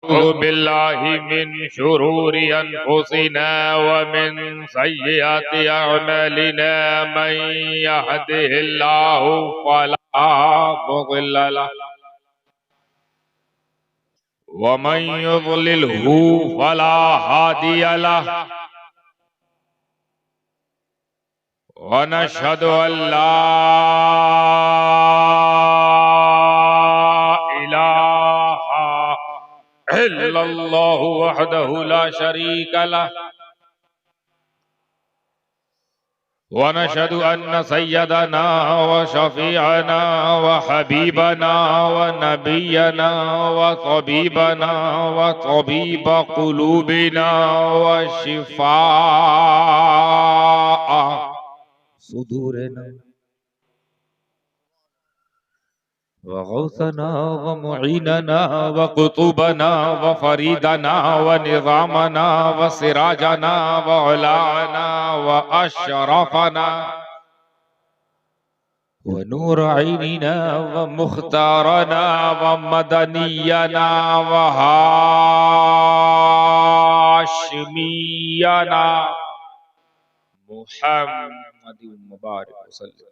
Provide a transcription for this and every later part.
अऊज़ु बिल्लाहि मिन शुरूरि अनफुसिना व मिन सय्यिआति अअमालिना मन यहदिहिल्लाहु फला मुदिल्ल लहु व मन युद्लिलहु फला हादिय लहु व नशहदु अल्ला इलाहा इल्लल्लाहु वहदहु ला शरीका लहु व नशहदु अन्न सय्यदना व शफीअना व हबीबना व नबियना व तबीबना व तबीब कुलूबिना व शिफा सुदूरना व गौसना व मुईनना व कुतुबना व फरीदना व निज़ामना व सिराजना व उलाना व अशरफना व नूर ऐनिना व मुख्तारना व मदनियना व हाशिमियना मुहम्मद मुबारक वसल्लम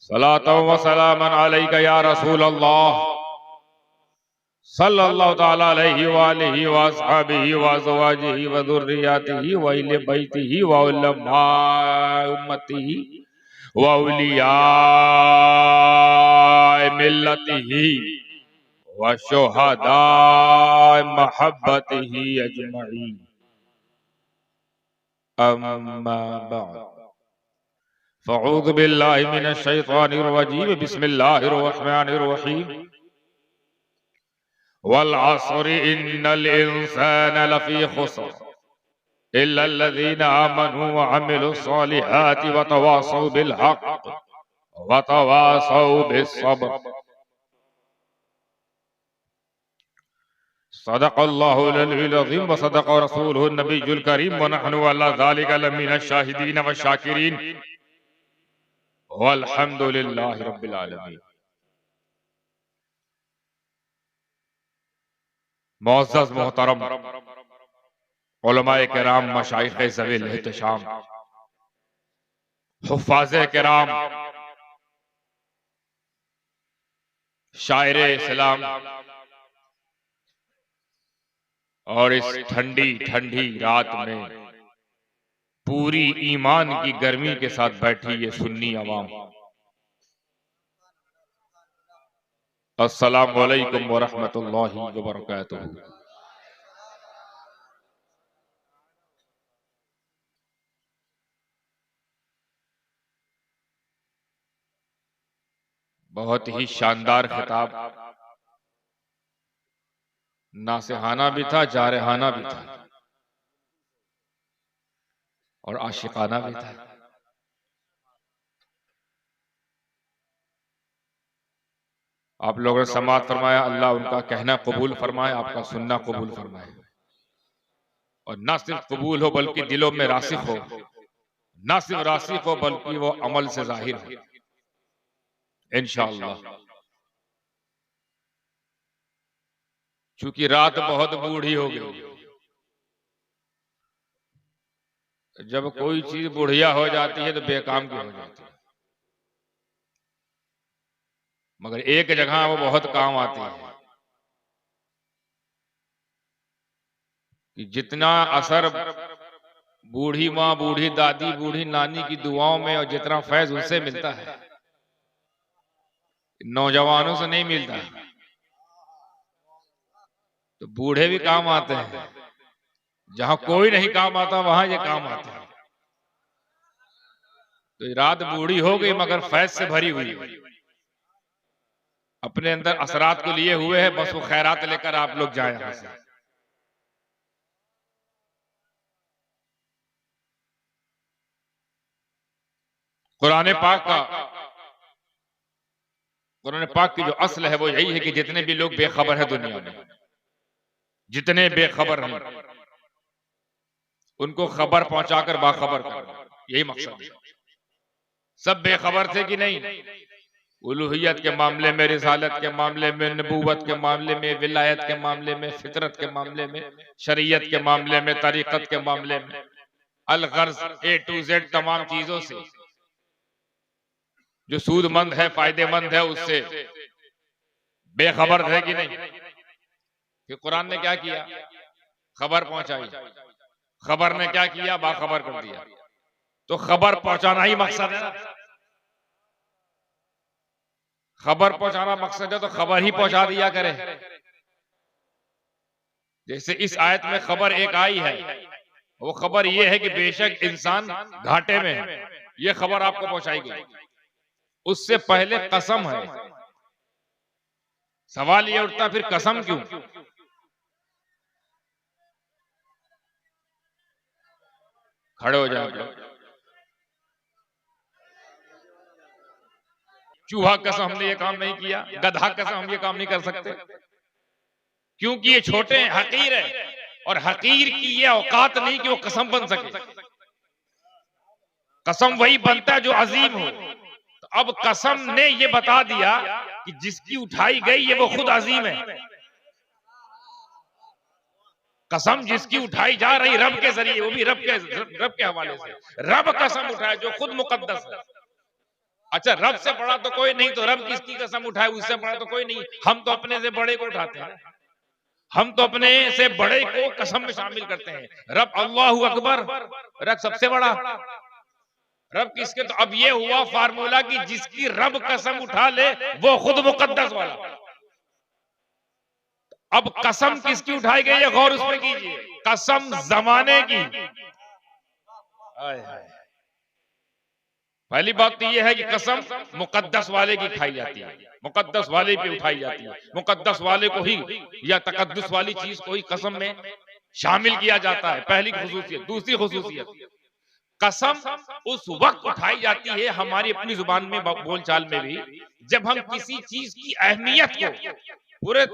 सलातो व सलामन अलैका या रसूल अल्लाह सल्लल्लाहु तआला अलैहि व आलिहि व अस्हाबिहि व अज़वाजिहि व ज़ुर्रिय्यतिहि व अहले बैतिहि व उलमा उम्मतिहि व औलिया मिल्लतिहि व शुहदा महब्बतिहि अजमईन अम्मा बाद फ़अऊज़ु बिल्लाहि मिनश शैतानिर रजीम बिस्मिल्लाहिर रहमानिर रहीम वल अस्रि इन्नल इंसाना लफ़ी खुस्र इल्लल्लज़ीना आमनू व अमिलुस सालिहाति व तवासौ बिल हक़्क़ व तवासौ बिस्सब्र सदक़ल्लाहुल अलीयुल अज़ीम व सदक़ रसूलुहुन नबियुल करीम व नहनु अला ज़ालिका लमिनश शाहिदीन व शाकिरीन वल्हम्दुलिल्लाहि रब्बिल आलमीन। मुअज़्ज़ज़ मोहतरम उलमाए किराम, मशाइख़े ज़वील एहतिशाम, हुफ़्फ़ाज़े किराम, शायरे इस्लाम और इस ठंडी ठंडी रात में पूरी ईमान की गर्मी के साथ बैठी ये सुन्नी अवाम, अस्सलामु अलैकुम व रहमतुल्लाहि व बरकातुहू। बहुत ही शानदार खिताब, नासिहाना भी था, जारहाना भी था और आशिकाना भी था। आप लोगों ने समाअत फरमाया, अल्लाह उनका कहना कबूल फरमाए, आपका सुनना कबूल फरमाए और ना सिर्फ कबूल हो बल्कि दिलों में रासिख हो, ना सिर्फ रासिख हो बल्कि वो अमल से जाहिर हो इंशाअल्लाह। चूंकि रात बहुत बूढ़ी हो गई, जब कोई चीज बुढ़िया हो जाती है तो बेकाम की हो जाती है, मगर एक जगह वो बहुत काम आती है कि जितना असर बूढ़ी माँ, बूढ़ी दादी, बूढ़ी नानी की दुआओं में और जितना फैज उनसे मिलता है, नौजवानों से नहीं मिलता। तो बूढ़े भी काम आते हैं, जहां कोई नहीं काम आता वहां ये काम आते हैं। तो रात बूढ़ी हो गई मगर फैज से भरी हुई, अपने अंदर असरात को लिए हुए है, बस वो खैरात लेकर आप लोग जाए यहां से। कुरान पाक की जो असल है वो यही है कि जितने भी लोग बेखबर है दुनिया में, जितने बेखबर हैं उनको खबर पहुंचाकर बाखबर करना, यही मकसद है। सब बेखबर थे कि नहीं? उलूहियत के मामले में, रिसालत के मामले में, नबूवत के मामले में, विलायत के मामले में, फितरत के मामले में, शरीयत के मामले में, तरीकत के मामले में, अल-गर्ज A to Z तमाम चीजों से जो सूदमंद है, फायदेमंद है, उससे बेखबर है कि नहीं? कि कुरान ने क्या किया? खबर पहुंचाई। खबर ने क्या किया? बाखबर कर दिया। तो खबर पहुंचाना ही मकसद है ना। खबर पहुंचाना मकसद है तो खबर ही पहुंचा दिया करे। जैसे इस आयत में खबर एक आई है, वो खबर ये है कि बेशक इंसान घाटे में है, ये खबर आपको पहुंचाई गई। उससे पहले कसम है। सवाल ये उठता फिर कसम क्यों? खड़े हो जाए लोग। चूहा कसम हमने ये काम नहीं किया, गधा कसम हम ये काम नहीं कर सकते, क्योंकि ये छोटे हैं, हकीर है, और हकीर की ये औकात नहीं कि वो कसम बन सके। कसम वही बनता है जो अजीम हो। तो अब कसम ने ये बता दिया कि जिसकी उठाई गई ये वो खुद अजीम है। कसम जिसकी उठाई जा रही रब के जरिए, वो भी रब के हवाले से। रब कसम उठाए जो खुद मुकद्दस है। अच्छा, रब से बड़ा तो कोई नहीं, तो रब किसकी कसम उठाए? उससे बड़ा तो कोई नहीं। हम तो अपने से बड़े को उठाते हैं, हम तो अपने से बड़े को कसम में शामिल करते हैं। रब अल्लाहु अकबर, रब सबसे बड़ा। रब किसके? तो अब ये हुआ फार्मूला कि जिसकी रब कसम उठा ले वो खुद मुकद्दस वाला। अब कसम किसकी उठाई गई है, गौर उसमें कीजिए। कसम जमाने की। पहली बात तो यह है कि कसम मुकद्दस वाले की खाई जाती है, मुकद्दस वाले पे उठाई जाती है, मुकद्दस वाले को ही या तकद्दुस वाली चीज को ही कसम में शामिल किया जाता है। पहली खुसूसियत। दूसरी खुसूसियत, कसम उस वक्त उठाई जाती है हमारी अपनी जुबान में, बोलचाल में भी, जब हम किसी चीज की अहमियत को पूरे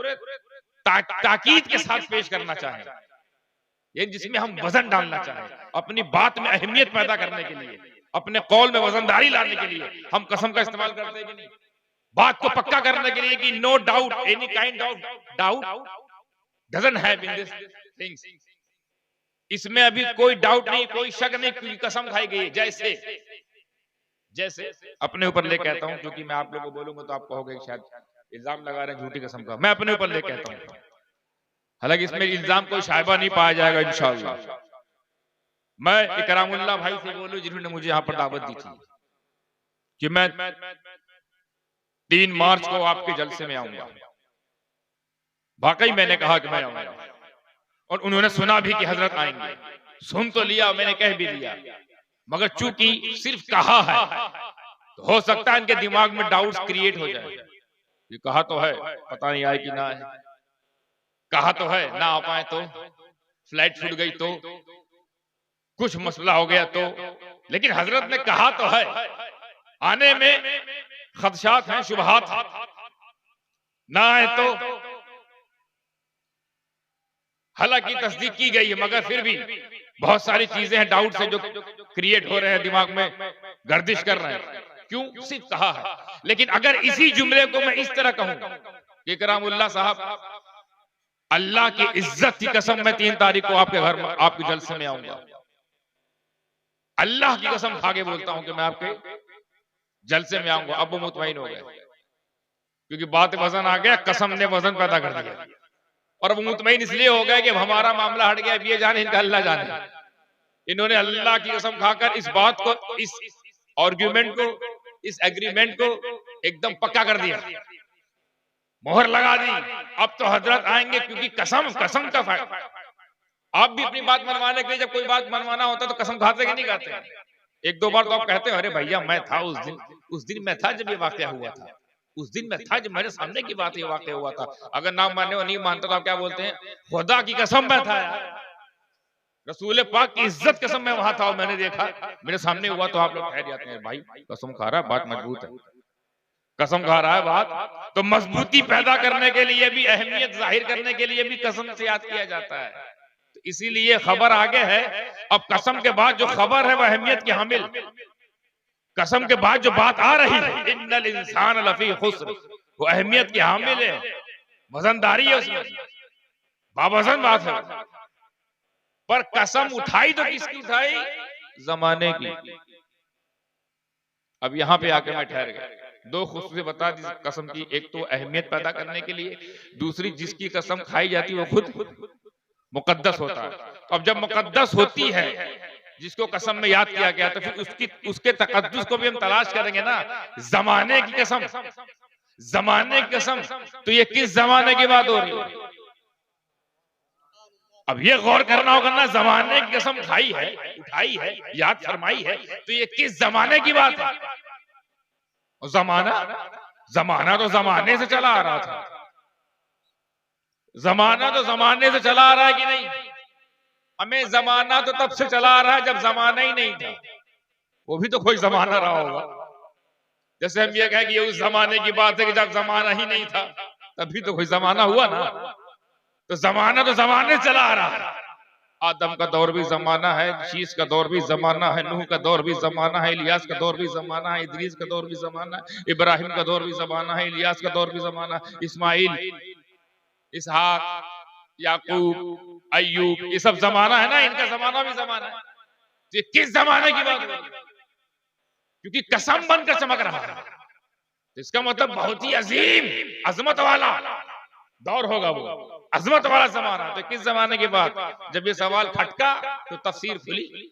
ताकीद के साथ पेश करना चाहें, ये जिसमें हम वजन डालना चाहें, अपनी बात में अहमियत पैदा करने के लिए, अपने कौल में वजनदारी लाने के लिए हम कसम का इस्तेमाल करते हैं कि नहीं? बात को पक्का करने के लिए कि no doubt, any kind of doubt doesn't have in this things, इसमें अभी कोई डाउट नहीं, कोई शक नहीं, क्योंकि कसम खाई गई है। जैसे अपने ऊपर ले कहता हूं, क्योंकि मैं आप लोगों को बोलूंगा तो आप कहोगे शायद इल्जाम लगा रहे हैं झूठी कसम का। मैं अपने ऊपर ले कहता हूं, हालांकि इसमें इल्जाम कोई शायबा नहीं पाया जाएगा इंशाअल्लाह। मैं इकरामुल्लाह भाई से बोलूं जिन्होंने मुझे यहां पर दावत दी थी कि मैं 3 मार्च को आपके जलसे में आऊंगा। वाकई मैंने कहा कि मैं आऊंगा, और उन्होंने सुना भी कि हजरत आएंगे। सुन तो लिया, मैंने कह भी दिया, मगर चूंकि सिर्फ कहा है तो हो सकता है इनके दिमाग में डाउट्स क्रिएट हो जाए। ये कहा तो है, पता नहीं आए कि ना आए, कहा तो है, ना आ पाए तो, फ्लाइट छूट गई तो, कुछ मसला हो गया तो, लेकिन हजरत ने कहा तो है। आने में खदशात हैं, शुबहात हैं, ना आए तो। हालांकि तस्दीक की गई है, मगर फिर भी बहुत सारी चीजें हैं डाउट से जो क्रिएट हो रहे हैं, दिमाग में गर्दिश कर रहे हैं। क्यों? सिर्फ कहा है। लेकिन अगर इसी जुमले को मैं इस तरह कहूं कि इकरामुल्लाह साहब, अल्लाह की इज्जत की कसम, मैं 3 तारीख को आपके घर में, आपके जलसे में आऊंगा, अल्लाह की कसम खा के बोलता हूं कि मैं आपके जलसे में आऊंगा। अब वो मुतमईन हो गए, क्योंकि बात वजन आ गया, कसम ने वजन पैदा कर दिया, और वो मुतमईन इसलिए हो गया कि हमारा मामला हट गया, ये जाने इनका अल्लाह जाने। इन्होंने अल्लाह की कसम खाकर इस बात को, इस आर्ग्यूमेंट को, इस एग्रीमेंट को एकदम पक्का कर दिया, मोहर लगा दी। अब तो हजरत आएंगे, क्योंकि कसम का फायदा। आप भी अपनी बात मनवाने के लिए, जब कोई बात मनवाना होता है तो कसम खाते कि नहीं खाते? 1-2 बार तो आप कहते हो, अरे भैया मैं था उस दिन मैं था जब ये वाकया हुआ था, उस दिन मैं था जब मेरे सामने की बात ये वाकया हुआ था। अगर ना माने और नहीं मानते तो आप क्या बोलते हैं? खुदा की कसम मैं था यार, रसूल पाक की इज्जत कसम मैं वहां था और मैंने देखा, मेरे सामने हुआ। तो आप लोग ठहर जाते हैं, भाई कसम खा रहा है, बात मजबूत है, कसम खा रहा है बात। तो मजबूती पैदा करने के लिए भी, अहमियत जाहिर करने के लिए भी कसम से याद किया जाता है। तो इसीलिए खबर आगे है। अब कसम के बाद जो खबर है वह अहमियत की हामिल। कसम के बाद जो बात आ रही है, इन्नल इंसान लफी खुस्र, वो अहमियत की हामिल है, वजनदारी है उसमें, बावजन बात है। पर कसम उठाई तो किसकी उठाई? जमाने की। अब यहां पे आके मैं ठहर गया। दो खुशूसी बता दी कसम की, एक तो अहमियत पैदा करने के लिए, दूसरी जिसकी कसम खाई जाती है वो खुद मुकद्दस होता है। अब जब मुकद्दस होती है, जिसको कसम में याद किया गया, तो फिर उसके तकद्दुस को भी हम तलाश करेंगे ना। जमाने की कसम, जमाने की कसम, तो ये किस जमाने की बात हो रही है? अब ये गौर करना होगा ना, जमाने की कसम खाई है, उठाई है, याद फरमाई है, तो ये किस जमाने की बात है? जमाना तो जमाने से चला आ रहा था। जमाना तो जमाने से चला आ रहा है कि नहीं? हमें जमाना तो तब से चला आ रहा है जब जमाना ही नहीं था। वो भी तो कोई जमाना रहा होगा। जैसे हम ये कहें कि ये उस जमाने की बात है कि जब जमाना ही नहीं था, तभी तो कोई जमाना हुआ ना। तो जमाना तो जमाने चला आ रहा है। आदम का दौर भी जमाना है, शीश का दौर भी जमाना है, नूह का दौर भी जमाना है, इलियास का दौर भी जमाना है, इदरीस का दौर भी जमाना है, इब्राहिम का दौर भी जमाना है, इलियास का दौर भी जमाना, इस्माइल, इसहाक, याकूब, अय्यूब, ये सब जमाना है ना, इनका जमाना भी जमाना है। ये किस जमाने की बात है? क्योंकि कसम बनकर चमक रहा है, तो इसका मतलब बहुत ही अजीम, अजमत वाला दौर होगा, वो अजमत वाला जमाना। तो किस जमाने की बात? जब ये सवाल खटका तो तफसीर खुली,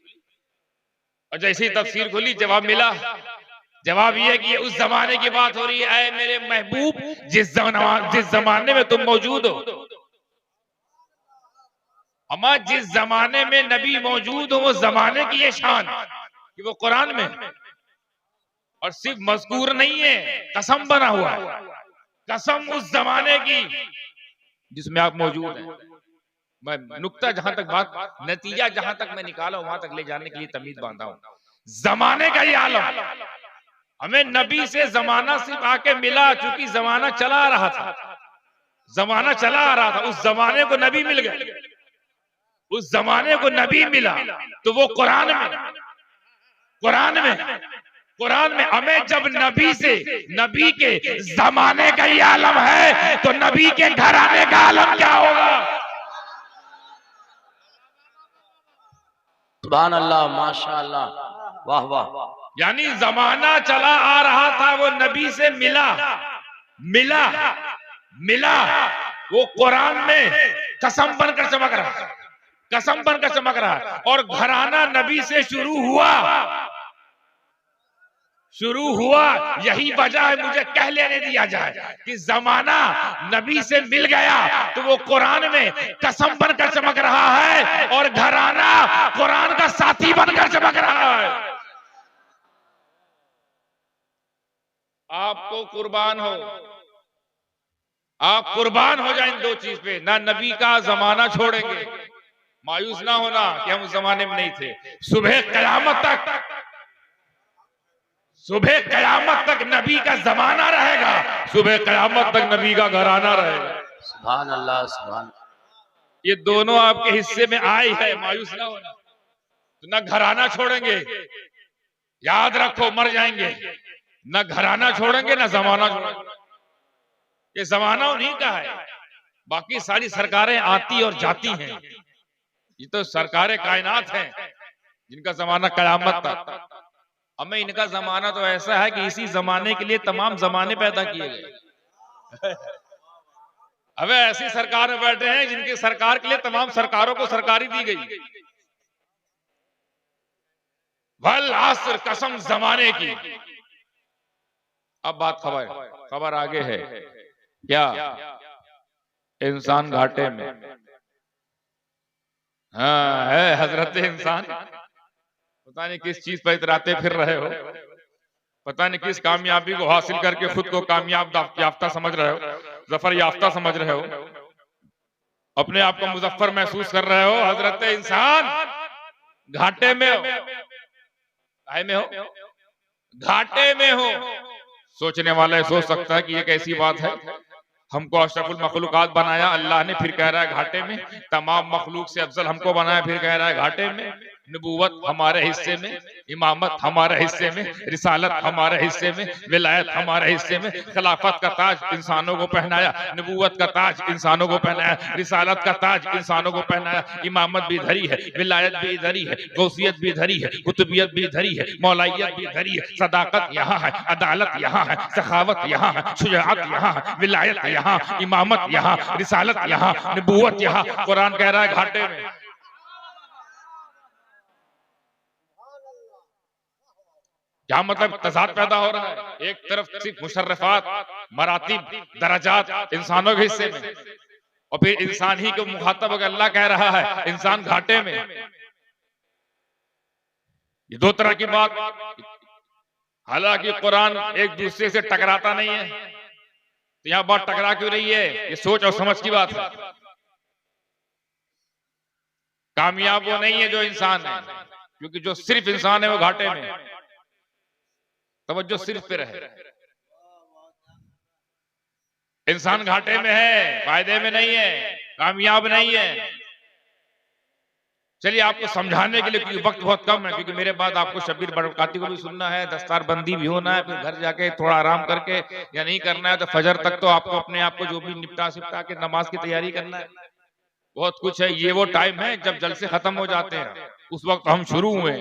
और जैसे ही तफसीर खुली जवाब मिला। जवाब ये कि ये उस जमाने की बात हो रही है, ऐ मेरे महबूब, जिस जमाने में तुम मौजूद हो। अमा जिस जमाने में नबी मौजूद हो, वो जमाने की ये शान कि वो कुरान में, और सिर्फ मज़कूर नहीं है, कसम बना हुआ है। कसम उस जमाने की जिसमें आप मौजूद हैं। मैं नुक्ता जहां तक बात, नतीजा जहां तक मैं निकाला वहां तक ले जाने के लिए तमीज बांधा हूं। जमाने का ये आलम, हमें नबी से जमाना सिर्फ आके मिला, चूंकि जमाना चला आ रहा था, जमाना चला आ रहा था, उस जमाने को नबी मिल गए, उस जमाने को नबी मिला, तो वो कुरान में हमें जब नबी से, नबी के जमाने का ये आलम है, तो नबी के घराने का आलम क्या होगा? सुभान अल्लाह, माशाअल्लाह, वाह वाह। यानी जमाना चला आ रहा था, वो नबी से मिला, वो कुरान में कसम बनकर चमक रहा है, कसम बनकर चमक रहा है। और घराना नबी से शुरू हुआ। यही वजह है, मुझे कह लेने दिया जाए कि जमाना नबी से मिल गया, तो वो कुरान में कसम बनकर चमक रहा है, और घराना कुरान का साथी बनकर चमक रहा है। आपको कुर्बान हो, आप कुर्बान हो जाए इन दो चीज पे, ना नबी का जमाना छोड़ेंगे, मायूस ना होना कि हम उस जमाने में नहीं थे। सुबह कयामत तक नबी का जमाना रहेगा, सुबह कयामत तक नबी का घराना रहेगा। सुभान अल्लाह, सुभान। ये दोनों आपके हिस्से में आई है, मायूस ना होना। तो ना घराना छोड़ेंगे, याद रखो, मर जाएंगे, ना घराना छोड़ेंगे ना जमाना छोड़ेंगे। ये जमाना उन्हीं का है, बाकी सारी सरकारें आती और जाती हैं, ये तो सरकारें कायनात हैं जिनका जमाना कयामत तक। हमें इनका जमाना तो ऐसा है कि इसी जमाने के लिए तमाम जमाने पैदा किए गए। अब ऐसी सरकार में बैठे हैं जिनकी सरकार के लिए तमाम सरकारों को सरकारी दी गई। वल अस्र, कसम जमाने की। अब बात खबर आगे है क्या? इंसान घाटे में, हाँ है हजरत इंसान। पता नहीं किस चीज पर इतराते फिर रहे हो, पता नहीं किस कामयाबी को हासिल करके खुद को कामयाब याफ्ता समझ रहे हो, जफर याफ्ता समझ रहे हो, अपने आप को मुजफ्फर महसूस कर रहे हो। हजरत इंसान घाटे में हो, घाटे में हो। सोचने वाला सोच सकता है कि ये कैसी बात है, हमको अशरफुल मखलूकात बनाया अल्लाह ने, फिर कह रहा है घाटे में। तमाम मखलूक से अफजल हमको बनाया, फिर कह रहा है घाटे में। नबूवत हमारे हिस्से में, इमामत हमारे हिस्से में, रिसालत हमारे हिस्से में, विलायत हमारे हिस्से में। खिलाफत का ताज इंसानों को पहनाया, नबूवत का ताज इंसानों को पहनाया, रिसालत का ताज इंसानों को पहनाया। इमामत भी धरी है, विलायत भी धरी है, गौसियत भी धरी है, कुतुबियत भी धरी है, मौलाइयत भी धरी है। सदाकत यहाँ है, अदालत यहाँ है, सखावत यहाँ है, शुजाअत यहाँ है, विलायत यहाँ, इमामत यहाँ, रिसालत यहाँ, नबूवत यहाँ। कुरान कह रहा है घाटे में। क्या मतलब तजाद पैदा हो रहा है? एक तरफ सिर्फ मुशर्रफात, मरातिब, दराजात इंसानों के हिस्से में, और फिर इंसान ही को मुखातब होकर अल्लाह कह रहा है इंसान घाटे में। ये दो तरह की बात। हालांकि कुरान एक दूसरे से टकराता नहीं है, तो यहां बात टकरा क्यों रही है? ये सोच और समझ की बात है। कामयाब वो नहीं है जो इंसान है, क्योंकि जो सिर्फ इंसान है वो घाटे में। तवज्जो सिर्फ पे रहे। इंसान घाटे में है, फायदे में नहीं है, कामयाब नहीं है। चलिए आपको समझाने के लिए, क्योंकि वक्त बहुत कम है, क्योंकि मेरे बाद आपको शबीर बरकाती को भी सुनना है, दस्तार बंदी भी होना है, फिर घर जाके थोड़ा आराम करके या नहीं करना है तो फजर तक तो आपको अपने आप को जो भी निपटा सिपटा के नमाज की तैयारी करना है। बहुत कुछ है। ये वो टाइम है जब जलसे खत्म हो जाते हैं, उस वक्त हम शुरू हुए।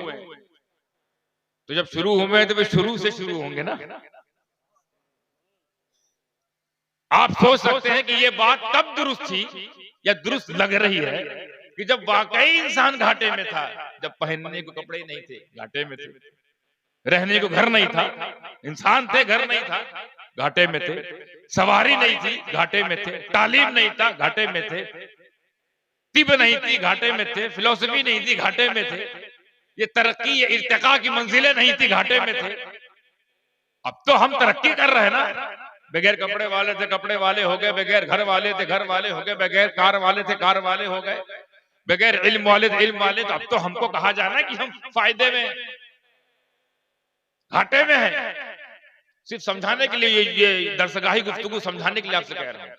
तो जब शुरू हुए तो वे शुरू से शुरू होंगे ना। आप सोच सकते हैं कि ये बात तब दुरुस्त थी या दुरुस्त लग रही है कि जब वाकई इंसान घाटे में था, जब पहनने को कपड़े नहीं थे, घाटे में थे, रहने को घर नहीं था, इंसान थे, घर नहीं था, घाटे में थे, सवारी नहीं थी, घाटे में थे, तालीम नहीं था, घाटे में थे, तिब नहीं थी, घाटे में थे, फिलोसफी नहीं थी, घाटे में थे, ये तरक्की, ये इर्तिका की मंजिलें नहीं थी, घाटे में थे। अब तो हम तरक्की कर रहे हैं ना। बगैर कपड़े वाले थे, कपड़े वाले हो गए, बगैर घर वाले थे, घर वाले हो गए, बगैर कार वाले थे, कार वाले हो गए, बगैर इल्म वाले थे, इल्म वाले। तो अब तो हमको कहा जाना कि हम फायदे में, घाटे में है। सिर्फ समझाने के लिए ये दरसगाही गुफ्तगू समझाने के लिए आपसे कह रहे हैं।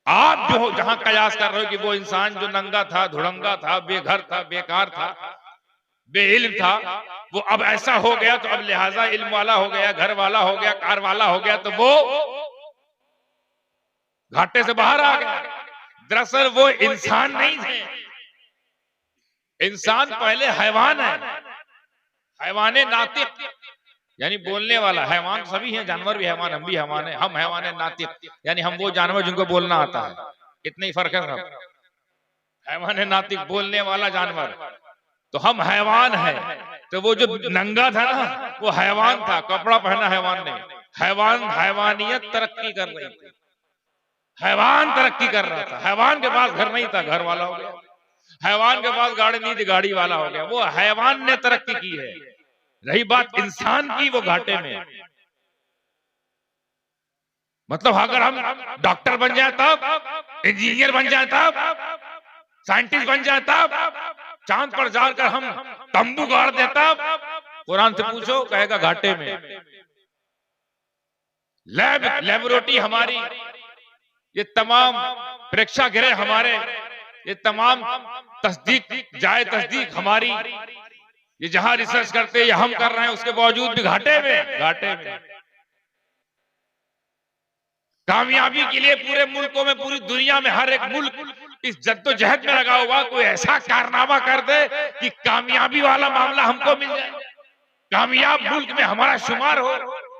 आप जो जहां कयास कर रहे हो कि वो इंसान जो नंगा था, धुड़ंगा था, बेघर था, बेकार था, बेइल्म था, वो अब ऐसा हो गया तो अब लिहाजा इल्म वाला हो गया, घर वाला हो गया, कार वाला हो गया, तो वो घाटे से बाहर आ गया। दरअसल वो इंसान नहीं थे। इंसान पहले हैवान है, हैवाने नातिक, यानी बोलने वाला। हैवान सभी हैं, जानवर भी हैवान, हम भी हैवान है। हम हैवान है नातिक, यानी हम वो जानवर जिनको बोलना आता है। इतना ही फर्क है सब। हैवान है नातिक, बोलने वाला जानवर। तो हम हैवान है। तो वो जो नंगा था ना, वो हैवान था, कपड़ा पहना हैवान ने। हैवान, हैवानियत तरक्की कर रही थी, हैवान तरक्की कर रहा था। हैवान के पास घर नहीं था, घर वाला हो गया। हैवान के पास गाड़ी नहीं थी, गाड़ी वाला हो गया। वो हैवान ने तरक्की की है। रही बात इंसान की, वो घाटे में। मतलब अगर हम डॉक्टर बन जाए तब, इंजीनियर बन जाए तब, साइंटिस्ट बन जाए तब, चांद पर जाकर हम तंबू गाड़ देता, कुरान से पूछो कहेगा घाटे में। लेबोरेटरी हमारी, ये तमाम प्रेक्षागृह हमारे, ये तमाम तस्दीक जाए तस्दीक हमारी, ये जहां रिसर्च करते हैं हम कर रहे हैं, उसके बावजूद भी घाटे में। घाटे में। कामयाबी के लिए पूरे मुल्कों में, पूरी दुनिया में हर एक मुल्क इस जद्दोजहद में लगा हुआ, कोई ऐसा कारनामा कर दे कि कामयाबी वाला मामला हमको मिल जाए, कामयाब मुल्क में हमारा शुमार हो।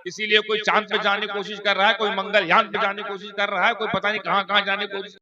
इसीलिए कोई चांद पे जाने की कोशिश कर रहा है, कोई मंगलयान पे जाने की कोशिश कर रहा है, कोई पता नहीं कहां कहां जाने की कोशिश